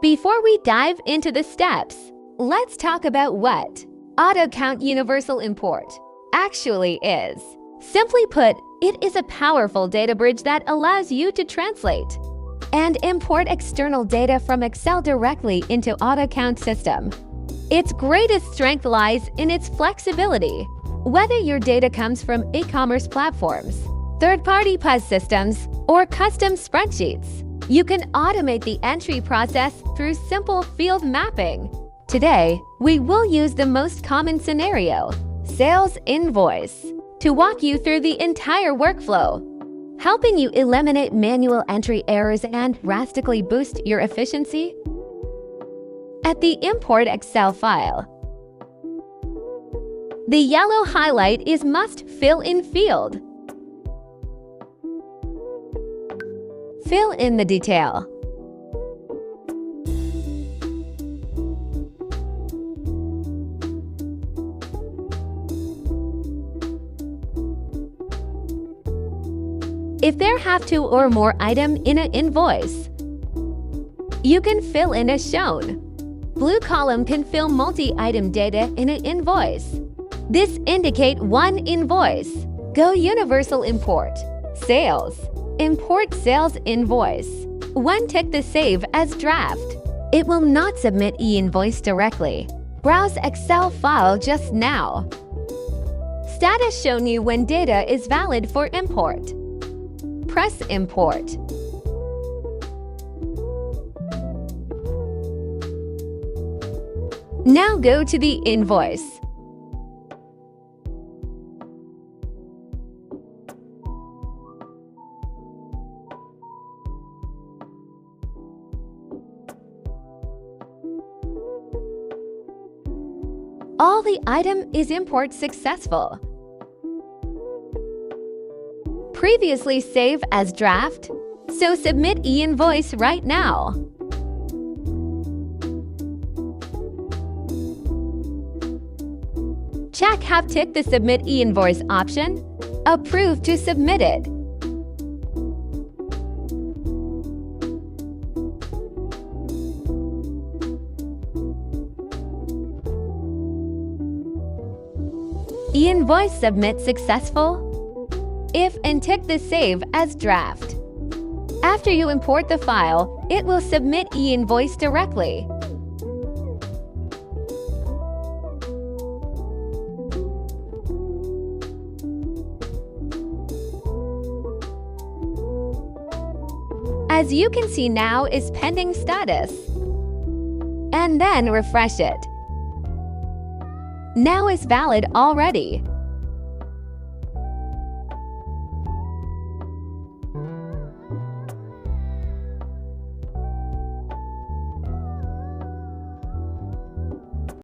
Before we dive into the steps, let's talk about what AutoCount Universal Import actually is. Simply put, it is a powerful data bridge that allows you to translate and import external data from Excel directly into AutoCount system. Its greatest strength lies in its flexibility. Whether your data comes from e-commerce platforms, third-party POS systems, or custom spreadsheets, you can automate the entry process through simple field mapping. Today, we will use the most common scenario, Sales Invoice, to walk you through the entire workflow, helping you eliminate manual entry errors and drastically boost your efficiency. At the Import Excel file, the yellow highlight is Must Fill In field. Fill in the detail. If there have two or more items in an invoice, you can fill in as shown. Blue column can fill multi-item data in an invoice. This indicates one invoice. Go Universal Import. Sales. Import Sales Invoice. When tick the Save as Draft, it will not submit e-invoice directly. Browse Excel file just now. Status shown you when data is valid for import. Press Import. Now go to the invoice. All the item is import successful. Previously saved as draft, so submit e-invoice right now. Check have ticked the Submit e-invoice option. Approve to submit it. E-invoice submit successful? If and tick the Save as Draft. After you import the file, it will submit e-invoice directly. As you can see now is pending status. And then refresh it. Now is valid already.